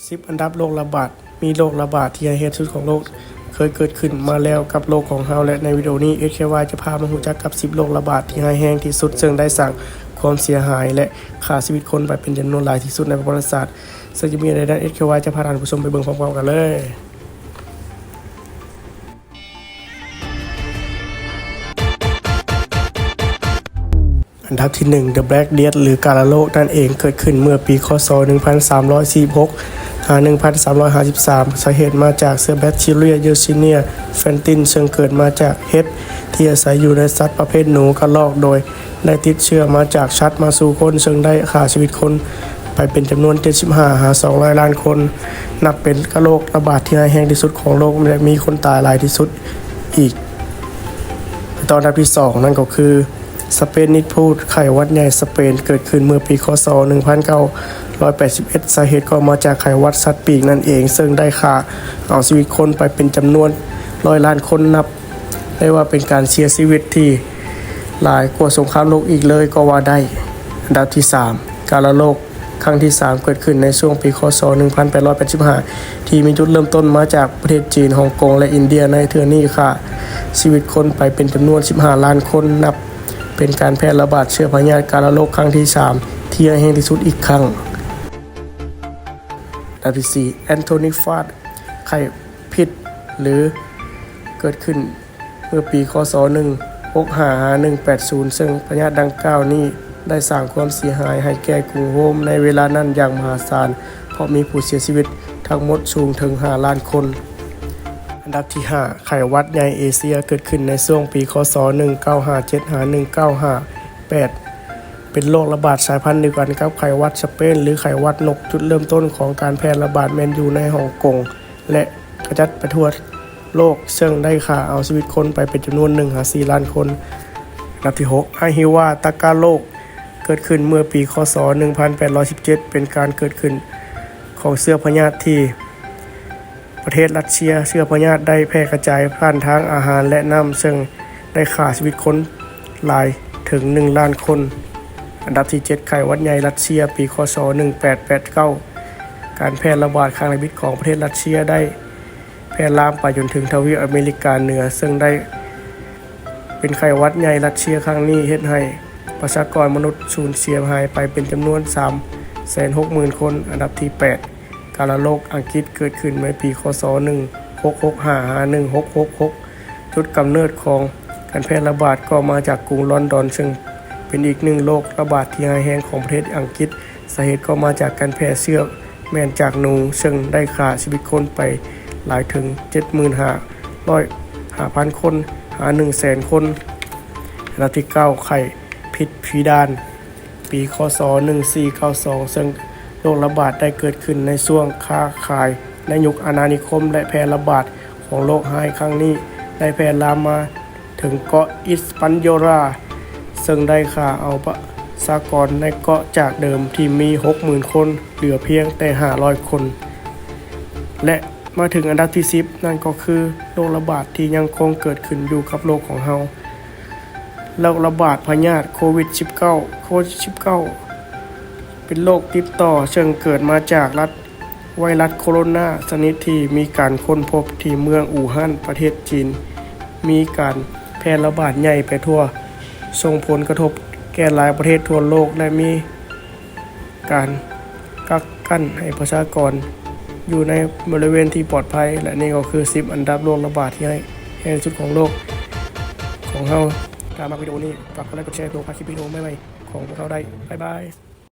10อันดับโรคระบาดมีโรคระบาดที่ใหญ่ที่สุดของโลกเคยเกิดขึ้นมาแล้วกับโลกของเราและในวิดีโอนี้ HKY จะพามารู้จักกับ10โรคระบาดที่ร้ายแรงที่สุดซึ่งได้สร้างความเสียหายและฆ่าชีวิตคนไปเป็นจำนวนหลายที่สุดในประวัติศาสตร์ซึ่งจะมีอะไรนั้น HKY จะพาท่านผู้ชมไปเบิ่งพร้อมๆกันเลยอันดับที่ 1 The Black Death หรือกาฬโรคนั่นเองเกิดขึ้นเมื่อปีคศ1346 1353 สาเหตุมาจากเชื้อแบคทีเรีย Yersinia pestis ซึ่งเกิดมาจากเห็บที่อาศัยอยู่ในสัตว์ประเภทหนูกระรอกโดยได้ติดเชื้อมาจากสัตว์มาสู่คนซึ่งได้ฆ่าชีวิตคนไปเป็นจำนวน 75-200 ล้านคนนับเป็นโรคระบาดที่ร้ายแรงที่สุดของโลกและมีคนตายหลายที่สุดอีกตอนอันดับที่ 2 นั่นก็คือสเปนิชพูดไข้หวัดใหญ่สเปนเกิดขึ้นเมื่อปีคศ1981 สาเหตุก็มาจากไข้หวัดสัตว์ปีกนั่นเองซึ่งได้ฆ่าเอาชีวิตคนไปเป็นจำนวน100 ล้านคนนับได้ว่าเป็นการเสียชีวิตที่หลายกว่าสงครามโลกอีกเลยก็ว่าได้อันดับที่ 3 กาฬโรคครั้งที่ 3 เกิดขึ้นในช่วงปีคศ1885ที่มีจุดเริ่มต้นมาจากประเทศจีนฮ่องกงและอินเดียในเทื่อนี้ฆ่าชีวิตคนไปเป็นจำนวน15 ล้านคนนับเป็นการแพร่ระบาดเชื้อพยาธิกาฬโรคครั้งที่ 3 ที่ร้ายแรงที่สุดอีกครั้งอันดับที่ 4 แอนโทนิฟาสไข้พิษหรือเกิดขึ้นเมื่อปีคศ1655-180ซึ่งพยาธิดังกล่าวนี้ได้สร้างความเสียหายให้แก่กรุงโรมในเวลานั้นอย่างมหาศาลเพราะมีผู้เสียชีวิตทั้งหมดสูงถึง5 ล้านคนอันดับที่ 5 ไข้หวัดใหญ่เอเชียเกิดขึ้นในช่วงปีคศ1957-1958เป็นโรคระบาดสายพันธุ์เดียวกันกับไข้หวัดสเปนหรือไข้หวัดนกจุดเริ่มต้นของการแพร่ระบาดแม้นอยู่ในฮ่องกงและกระจายไปทั่วโลกซึ่งได้ฆ่าเอาชีวิตคนไปเป็นจำนวน 1-4 ล้านคนอันดับที่ 6 ไอฮิวาตากาโรคเกิดขึ้นเมื่อปีคศ1817เป็นการเกิดขึ้นของเชื้อพยาธิที่ประเทศรัสเซียเชื้อพยาธิได้แพร่กระจายผ่านทางอาหารและน้ำซึ่งได้ฆ่าชีวิตคนหลายถึง1 ล้านคนอันดับที่ 7 ไข้หวัดใหญ่รัสเซียปีคศ1889การแพร่ระบาดครั้งระบาดของประเทศรัสเซียได้แพร่ลามไปจนถึงทวีปอเมริกาเหนือซึ่งได้เป็นไข้หวัดใหญ่รัสเซียครั้งนี้เฮ็ดให้ประชากรมนุษย์สูญเสียหายไปเป็นจำนวน 360,000 คนอันดับที่ 8 กาฬโรคอังกฤษเกิดขึ้นในปีคศ1665-1666จุดกำเนิดของการแพร่ระบาดก็มาจากกรุงลอนดอนซึ่งเป็นอีกหนึ่งโรคระบาดที่ร้ายแรงของประเทศอังกฤษสาเหตุก็มาจากการแพร่เชื้อแม่นจากหนูซึ่งได้ฆ่าชีวิตคนไปหลายถึง 75,000 คนหา 100,000 คนอันดับที่ 9 ไข้พิษฝีดาษปีคศ1492ซึ่งโรคระบาดได้เกิดขึ้นในช่วงค้าขายในยุคอาณานิคมและแพร่ระบาดของโรคร้ายครั้งนี้ได้แพร่ลามมาถึงเกาะอิสปันโยราซึ่งได้ฆ่าเอาประชากรในเกาะจากเดิมที่มี 60,000 คนเหลือเพียงแต่500 คนและมาถึงอันดับที่ 10นั่นก็คือโรคระบาดที่ยังคงเกิดขึ้นอยู่กับโลกของเราโรคระบาดพยาธิโควิด -19 เป็นโรคติดต่อซึ่งเกิดมาจากไวรัสโคโรนาชนิดที่มีการค้นพบที่เมืองอู่ฮั่นประเทศจีนมีการแพร่ระบาดใหญ่ไปทั่วส่งผลกระทบแก่หลายประเทศทั่วโลกและมีการกักกั้นให้ประชากรอยู่ในบริเวณที่ปลอดภัยและนี่ก็คือ10อันดับโรคระบาดที่แรงสุดของโลกของเราถ้ามาวิดีโอนี้ฝากกดไลค์กดแชร์เพื่อพาคลิปวิดีโอใหม่ๆของพวกเราได้บ๊ายบาย